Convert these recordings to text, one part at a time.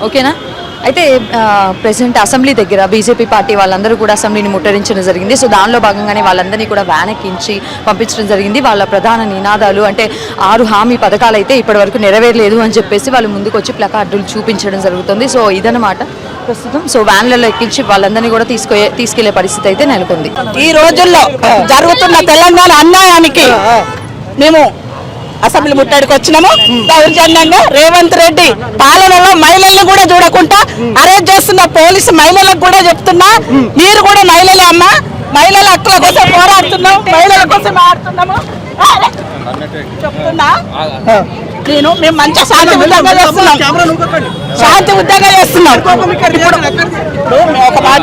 ఓకేనా? అయితే president assembly దగ్గర బీజేపీ పార్టీ వాళ్ళందరూ కూడా అసెంబ్లీని ముట్టడించడం జరిగింది. సో దానిలో భాగంగానే వాళ్ళందరినీ కూడా వ్యాన్ ఎక్కించి పంపించడం జరిగింది. వాళ్ళ ప్రధాన నినాదాలు అంటే 6 హామీ పథకాలు అయితే ఇప్పటివరకు నెరవేరలేదు అని చెప్పేసి వాళ్ళు ముందుకు వచ్చి ప్లకార్డులు చూపించడం జరుగుతుంది. సో ఇదన్నమాట ప్రస్తుతం. సో వ్యాన్లలో ఎక్కించి వాళ్ళందరినీ కూడా తీసుకెళ్లే పరిస్థితి అయితే నెలకొంది. ఈ రోజుల్లో జరుగుతున్న తెలంగాణ అన్యాయానికి మేము అసెంబ్లీ ముట్టడికి వచ్చినాము. దౌర్జన్యంగా రేవంత్ రెడ్డి పాలనలో మహిళలను కూడా చూడకుండా అరెస్ట్ చేస్తున్న పోలీసు మహిళలకు కూడా చెప్తున్నా, మీరు కూడా మహిళలే అమ్మా, మహిళల హక్కుల కోసం పోరాడుతున్నాం, మహిళల కోసం ఆడుతున్నాము చెప్తున్నా. మేము మంచిగా శాంతి ఉద్యోగం చేస్తున్నాం, శాంతి ఉద్యోగం చేస్తున్నాం. ఒక మాట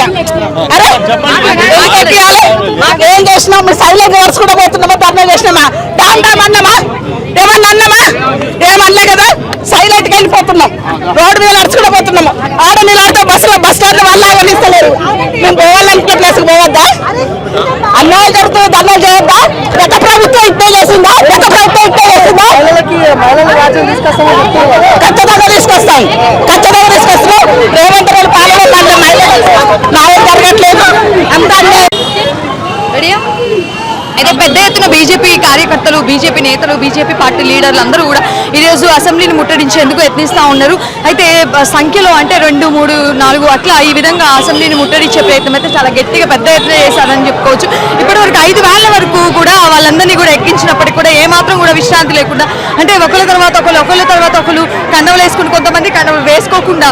ఏం చేసినాం? సైలెంట్ వర్స్ కూడా పోతున్నామా? ధర్నా చేసినామా? అన్నామా? ఏమన్నా కదా, సైలెంట్ గా వెళ్ళిపోతున్నాం. రోడ్డు మీద నడుచుకుంటూ పోతున్నాము. ఆడ నిలబడితే బస్ స్టాండ్ వాళ్ళు ఆగనిస్తలేరు. మేము పోవాలనుకున్న ప్లేస్ పోవద్దా? అన్యాయం జరుగుతుంది, ధర్నా చేయొద్దా? గత ప్రభుత్వం ఇట్టే చేసిందా? ఖచ్చితంగా తీసుకొస్తాం. రేవంత్ రెడ్డి పాలన న్యాయం జరగట్లేదు. అంతా అయితే పెద్ద ఎత్తున బీజేపీ కార్యకర్తలు, బీజేపీ నేతలు, బీజేపీ పార్టీ లీడర్లు అందరూ కూడా ఈరోజు అసెంబ్లీని ముట్టడించేందుకు యత్నిస్తూ ఉన్నారు. అయితే సంఖ్యలో అంటే 2, 3, 4 అట్లా ఈ విధంగా అసెంబ్లీని ముట్టడించే ప్రయత్నం అయితే చాలా గట్టిగా పెద్ద ఎత్తున చేశారని చెప్పుకోవచ్చు. ఇప్పటివరకు 5 వ్యాన్ల వరకు కూడా వాళ్ళందరినీ కూడా ఎక్కించినప్పటికీ కూడా ఏమాత్రం కూడా విశ్రాంతి లేకుండా అంటే ఒకళ్ళ తర్వాత ఒకరు కండవలు వేసుకుని, కొంతమంది కండవలు వేసుకోకుండా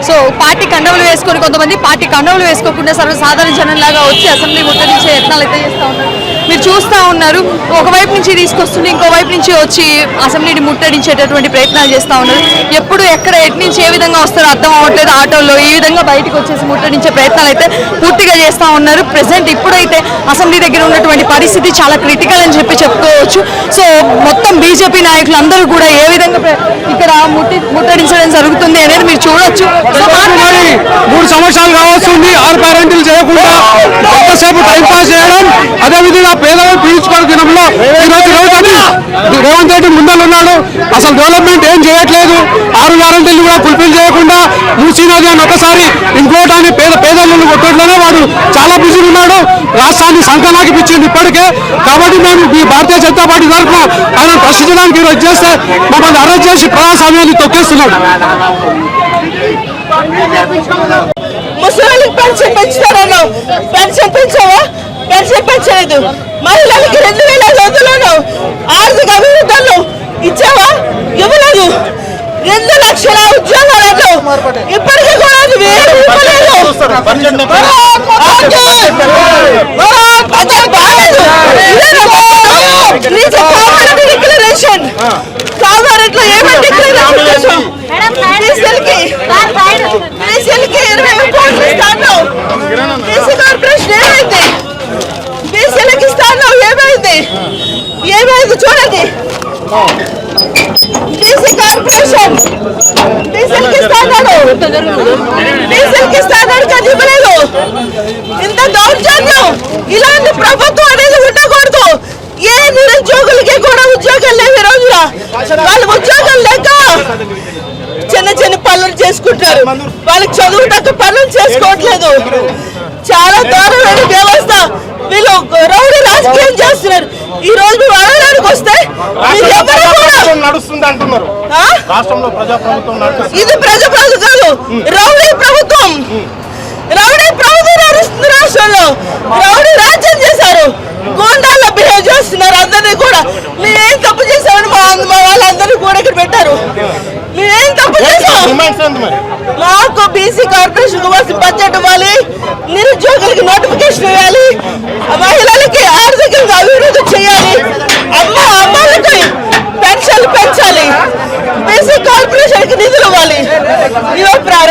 సో పార్టీ కండవలు వేసుకొని, కొంతమంది పార్టీ కండవలు వేసుకోకుండా సర్వసాధారణ జనంలాగా వచ్చి అసెంబ్లీ ముట్టడించే యత్నాలు అయితే చేస్తూ ఉన్నారు. మీరు చూస్తూ ఉన్నారు, ఒకవైపు నుంచి తీసుకొస్తుంటే ఇంకో వైపు నుంచి వచ్చి అసెంబ్లీని ముట్టడించేటటువంటి ప్రయత్నాలు చేస్తూ ఉన్నారు. ఎప్పుడు ఎక్కడ ఎటు నుంచి ఏ విధంగా వస్తారో అర్థం అవ్వట్లేదు. ఆటోల్లో ఈ విధంగా బయటకు వచ్చేసి ముట్టడించే ప్రయత్నాలు అయితే పూర్తిగా చేస్తూ ఉన్నారు. ప్రెసెంట్ ఇప్పుడైతే అసెంబ్లీ దగ్గర ఉన్నటువంటి పరిస్థితి చాలా క్రిటికల్ అని చెప్పుకోవచ్చు. సో మొత్తం బీజేపీ నాయకులు అందరూ కూడా ఏ విధంగా ఇక్కడ ముట్టడించడం జరుగుతుంది అనేది మీరు చూడొచ్చు. 3 సంవత్సరాలు కావస్తుంది 6 గ్యారెంటీలు చేయకుండా ఎంతసేపు టైంపాస్ చేయడం. అదేవిధంగా పేదలను పీల్చుకోవడం దినంలో ఈరోజు రేవంత్ రెడ్డి ముందరున్నాడు. అసలు డెవలప్మెంట్ ఏం చేయట్లేదు. 6 గ్యారెంటీలు కూడా ఫుల్ఫిల్ చేయకుండా మూసీనది అని ఒకసారి ఇంకోటి అని పేదలను కొట్టడంలోనే వాడు చాలా బిజీ ఉన్నాడు. రాష్ట్రాన్ని సంకనాకిపించింది ఇప్పటికే. కాబట్టి మేము ఈ భారతీయ జనతా పార్టీ తరఫున ఆయన ప్రశ్నించడానికి ఈరోజు చేస్తే మమ్మల్ని అరెస్ట్ చేసి ప్రజాస్వామ్యాన్ని తొక్కేస్తున్నాడు. ముసలికి పెన్షన్ పెంచుతారను, పెన్షన్ పెంచావా? పెన్షన్ పెంచలేదు. మహిళలకి 2005లో ఆర్థిక అభివృద్ధులు ఇచ్చావా? ఇవ్వలేదు. 2 లక్షల ఉద్యోగాలు ఇప్పటికీ కూడా డిక్లరేషన్ కామారెడ్లో ఏమైనా డిక్లరేషన్ చేసాం? బీసీ కార్పొరేషన్ ఏమైంది? బీసీలకి ఇస్తాను ఏమైంది చూడండి. బీసీ కార్పొరేషన్ బీసీలకి ఇస్తాడు కానీ ఇవ్వలేదు. ఇంత దౌర్జన్యం, ఇలాంటి ప్రభుత్వం అనేది ఉండకూడదు. ఏ నిరుద్యోగులకి కూడా ఉద్యోగాలు లేవు. ఈ రోజున వాళ్ళు ఉద్యోగాలు లేక చిన్న పనులు చేసుకుంటారు. వాళ్ళకి చదువు తగ్గ పనులు చేసుకోవట్లేదు. చాలా దారుణమైన వ్యవస్థ. వీళ్ళు రౌడీ రాజకీయం చేస్తున్నారు. ఈ రోజు అడగడానికి వస్తే ఇది ప్రజాప్రభుత్వం కాదు, రౌడీ ప్రభుత్వం. రౌడీ ప్రభుత్వం నడుస్తుంది రాష్ట్రంలో. రౌడీ రాజ్యం చేశారు. గోండాల్లో బిహేవ్ చేస్తున్నారు అందరినీ కూడా. మేమేం తప్పు చేసామని మా వాళ్ళందరినీ కూడా ఇక్కడ పెట్టారు. మేమేం తప్పు చేసాం? మాకు బీసీ కార్పొరేషన్ బడ్జెట్ ఇవ్వాలి, నిరుద్యోగులకి నోటిఫికేషన్ ఇవ్వాలి, మహిళలకి ఆర్థికంగా అభివృద్ధి చేయాలి, అమ్మాయిలకి పెన్షన్లు పెంచాలి, బీసీ కార్పొరేషన్కి నిధులు ఇవ్వాలి,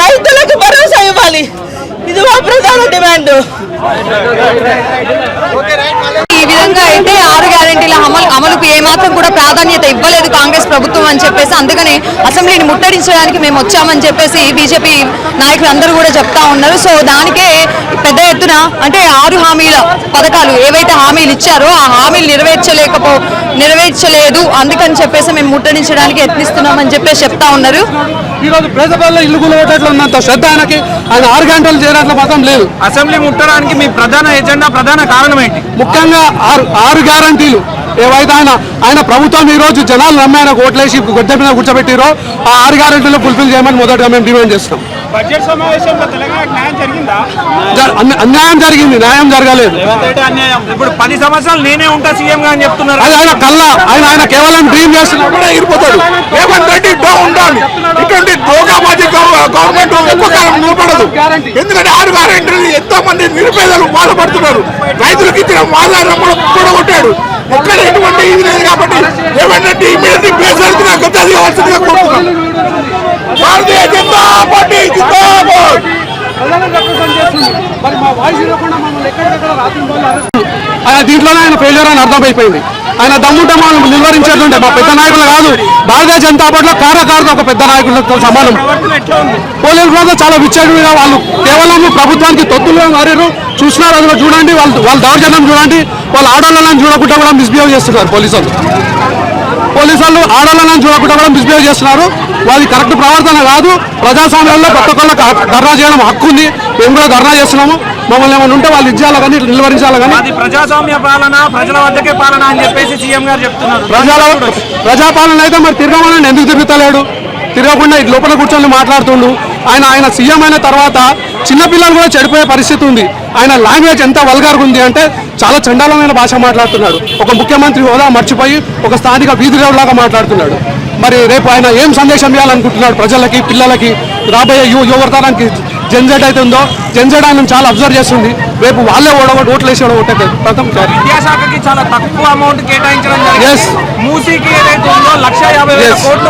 రైతులకు భరోసా ఇవ్వాలి. ఇది మా ప్రధాన డిమాండ్. ఈ విధంగా అయితే 6 గ్యారెంటీల అమలుకు ఏమాత్రం కూడా ప్రాధాన్యత ఇవ్వలేదు కాంగ్రెస్ ప్రభుత్వం అని చెప్పేసి, అందుకని అసెంబ్లీని ముట్టడించడానికి మేము వచ్చామని చెప్పేసి బీజేపీ నాయకులు అందరూ కూడా చెప్తా ఉన్నారు. సో దానికే పెద్ద ఎత్తున అంటే 6 హామీల పథకాలు ఏవైతే హామీలు ఇచ్చారో ఆ హామీలు నెరవేర్చలేదు, అందుకని చెప్పేసి మేము ముట్టడించడానికి యత్నిస్తున్నామని చెప్పేసి చెప్తా ఉన్నారు. ఈ రోజు ప్రజల ఇల్లు కూలగొట్టేట్లు ఉన్నంత శ్రద్ధ ఆయన 6 గంటలు చేయడానికి మాత్రం లేదు. అసెంబ్లీ ముట్టడానికి మీ ప్రధాన ఎజెండా, ప్రధాన కారణం ఏంటి? ముఖ్యంగా 6 గ్యారంటీలు ఏవైతే ఆయన ప్రభుత్వం ఈ రోజు జనాలు నమ్మి ఆయన ఓట్లేసి గొడ్డ మీద కూర్చోబెట్టిరో ఆ 6 గ్యారంటీలు ఫుల్ఫిల్ చేయమని మొదటగా మేము డిమాండ్ చేస్తాం. బడ్జెట్ సమావేశంలో తెలంగాణ న్యాయం జరిగిందా? అన్యాయం జరిగింది, న్యాయం జరగలేదు. ఇప్పుడు 10 సంవత్సరాలు నేనే ఉంటా సీఎం గా అని చెప్తున్నారు. అది ఆయన కల్లా ఆయన కేవలం డ్రీమ్ చేస్తున్నాడు, ఎగిరిపోతాడు. రేవంత్ రెడ్డి ఉండాలి. ఇటువంటి దోగాబాజీ గవర్నమెంట్ ఎక్కువ కాలం నిలబడదు. ఎందుకంటే 6 గ్యారెంటీలు ఎంతో మంది నిరుపేదలు బాధపడుతున్నారు. రైతులకు ఇచ్చిన ఆధారం కూడా కొట్టాడు. ఎక్కడ ఎటువంటి ఇది లేదు కాబట్టి రేవంత్ రెడ్డి ఇమీడియట్లీ బేసరిగా కొద్దిగా కోరుతున్నాం. భారతీయ జనతా పార్టీ జిందాబాద్. ఆయన దీంట్లోనే ఆయన ఫెయిల్యూర్ అని అర్థమైపోయింది. ఆయన దమ్ముంటే మనం నిలువరించేటుంటే మా పెద్ద నాయకులు కాదు, భారతీయ జనతా పార్టీలో కారకారుతో ఒక పెద్ద నాయకులతో సమానం. పోలీసు కూడా చాలా విచ్చడిగా వాళ్ళు కేవలం ప్రభుత్వానికి తొత్తులుగా మారారు. చూసినారు, అందులో చూడండి వాళ్ళ దౌర్జన్యం చూడండి. వాళ్ళు ఆడవాళ్ళని చూడకుండా కూడా మిస్బిహేవ్ చేస్తున్నారు. పోలీసు వాళ్ళు ఆడవాళ్ళని చూడకుండా కూడా మిస్బిహేవ్ చేస్తున్నారు. వాళ్ళది కరెక్ట్ ప్రవర్తన కాదు. ప్రజాస్వామ్యంలో ప్రతి ఒక్కళ్ళకి ధర్నా చేయడం హక్కు ఉంది. మేము కూడా ధర్నా చేస్తున్నాము. మమ్మల్ని ఏమైనా ఉంటే వాళ్ళు ఇచ్చేయాలి కానీ నిలువరించాలి కానీ. అది ప్రజాస్వామ్య పాలన, ప్రజల వద్దకే పాలన అని చెప్పేసి సీఎం గారు చెప్తున్నారు. ప్రజాపాలన అయితే మరి తిరగమని ఎందుకు తిరుగుతలేడు? తిరగకుండా లోపల కూర్చొని మాట్లాడుతుండు. ఆయన సీఎం అయిన తర్వాత చిన్నపిల్లలు కూడా చెడిపోయే పరిస్థితి ఉంది. ఆయన లాంగ్వేజ్ ఎంత వల్గర్గా ఉంది అంటే చాలా చండాలమైన భాష మాట్లాడుతున్నాడు. ఒక ముఖ్యమంత్రి హోదా మర్చిపోయి ఒక స్థానిక వీధి లాగా మాట్లాడుతున్నాడు. మరి రేపు ఆయన ఏం సందేశం ఇవ్వాలనుకుంటున్నాడు ప్రజలకి, పిల్లలకి, రాబోయే యువతరానికి? జెన్జెడ్ అయితే ఉందో జెన్జెడ్ ఆయన చాలా అబ్జర్వ్ చేస్తుంది. రేపు వాళ్ళే ఓట్లు వేసి ఓటేది. విద్యాశాఖకి చాలా తక్కువ అమౌంట్ కేటాయించడం జరిగింది. మూసీకి ఏదైతే ఉందో 1,50,000 కోట్లు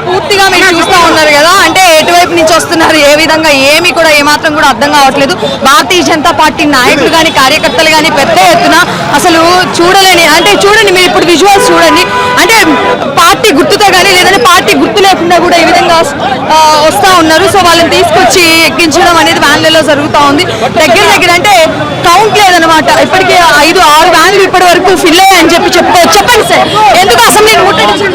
పూర్తిగా మీరు చూస్తూ ఉన్నారు కదా, అంటే ఎటువైపు నుంచి వస్తున్నారు, ఏ విధంగా ఏమి కూడా ఏమాత్రం కూడా అర్థం కావట్లేదు. భారతీయ జనతా పార్టీ నాయకులు కానీ కార్యకర్తలు కానీ పెద్ద ఎత్తున అసలు చూడలేని, అంటే చూడండి మీరు ఇప్పుడు విజువల్స్ చూడండి, అంటే పార్టీ గుర్తుతో కానీ లేదంటే పార్టీ గుర్తు లేకుండా కూడా ఈ విధంగా వస్తూ ఉన్నారు. సో వాళ్ళని తీసుకొచ్చి ఎక్కించడం అనేది వ్యాన్లలో జరుగుతూ ఉంది. దగ్గర అంటే కౌంట్ లేదనమాట. ఇప్పటికే 5-6 వ్యాన్లు ఇప్పటి వరకు ఫిల్ అయ్యాయని చెప్పుకోవచ్చు. చెప్పండి సార్, ఎందుకు అసెంబ్లీని ముట్టడించారు?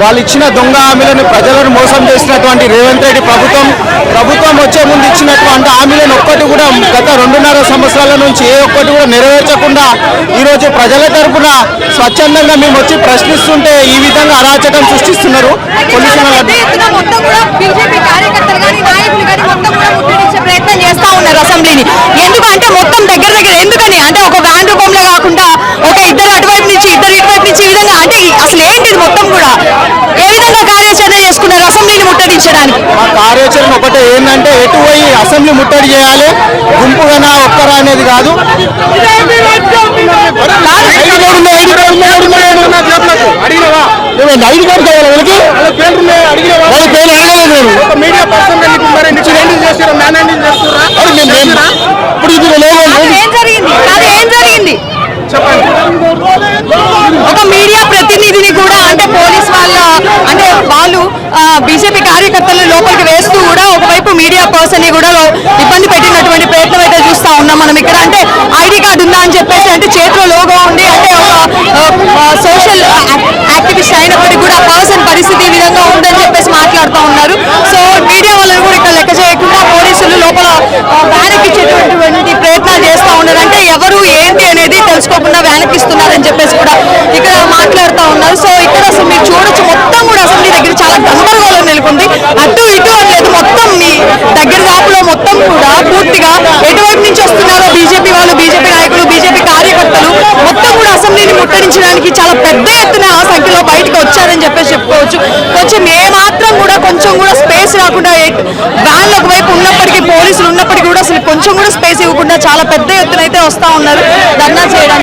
వాళ్ళు ఇచ్చిన దొంగ హామీలను ప్రజలను మోసం చేసినటువంటి రేవంత్ రెడ్డి ప్రభుత్వం వచ్చే ముందు ఇచ్చినటువంటి హామీలను ఒక్కటి కూడా గత 2.5 సంవత్సరాల నుంచి ఏ ఒక్కటి కూడా నెరవేర్చకుండా ఈరోజు ప్రజల తరఫున స్వచ్ఛందంగా మేము వచ్చి ప్రశ్నిస్తుంటే ఈ విధంగా అరాచకం సృష్టిస్తున్నారు. ప్రయత్నం చేస్తా ఉన్నారు అసెంబ్లీని. ఎందుకంటే మొత్తం దగ్గర ఎందుకని అంటే ఒక వ్యాన్ రూపంలో కాకుండా ఒక ఇద్దరు అటువైపు నుంచి ఇద్దరు ఇటువైపు నుంచి ఈ విధంగా, అంటే అసలు ఏంటిది మొత్తం కూడా ఏ విధంగా కార్యాచరణ చేసుకున్నారు అసెంబ్లీని ముట్టడించడానికి? మా కార్యాచరణ ఒకటే ఏంటంటే ఎటు పోయి అసెంబ్లీ ముట్టడి చేయాలి, గుంపుగా ఒక్కరా అనేది కాదు. ఐడి కార్డు కావాలి ఏం జరిగింది? ఒక మీడియా ప్రతినిధిని కూడా అంటే పోలీస్ వాళ్ళు బీజేపీ కార్యకర్తలు లోపలికి వేస్తూ కూడా ఒకవైపు మీడియా పర్సన్ ని కూడా ఇబ్బంది పెట్టినటువంటి ప్రయత్నం అయితే చూస్తా ఉన్నాం మనం ఇక్కడ. అంటే ఐడి కార్డు ఉందా అని చెప్పేసి, అంటే చేతిలో లోగో ఉండి, అంటే ఒక సోషల్ యాక్టివిస్ట్ అయినప్పటికీ కూడా పర్సన్ పరిస్థితి ఈ విధంగా ఉందని చెప్పేసి మాట్లాడుతూ ఉన్నారు. సో మీడియా వాళ్ళని కూడా ఇక్కడ లెక్క చేయకుండా పోలీసులు లోపల వెనక్కిచ్చేటువంటి ప్రయత్నాలు చేస్తూ ఉన్నారు. అంటే ఎవరు ఏంటి అనేది తెలుసుకోకుండా వెనక్కిస్తున్నారని చెప్పేసి కూడా ఇక్కడ మాట్లాడుతూ ఉన్నారు. సో ఇక్కడ అసలు మీరు చూడొచ్చు, మొత్తం కూడా అసెంబ్లీ దగ్గర చాలా గందరగోళం నెలకొంది. అటు ఇటు అనలేదు, మొత్తం మీ దగ్గర దాపులో మొత్తం కూడా పూర్తిగా ఎటువైపు నుంచి వస్తున్నారో బీజేపీ వాళ్ళు, బీజేపీ నాయకులు, బీజేపీ కార్యకర్తలు మొత్తం కూడా అసెంబ్లీని ముట్టడించడానికి చాలా పెద్ద ఎత్తున సంఖ్యలో బయటకు వచ్చారని చెప్పేసి చెప్పుకోవచ్చు. కొంచెం ఏమాత్రం కూడా కొంచెం కూడా స్పేస్ రాకుండా వ్యాన్లు ఒకవైపు ఉన్నప్పటికీ, పోలీసులు ఉన్నప్పటికీ కూడా అసలు కొంచెం కూడా స్పేస్ ఇవ్వకుండా చాలా పెద్ద ఎత్తున అయితే వస్తూ ఉన్నారు ధర్నా చేయడానికి.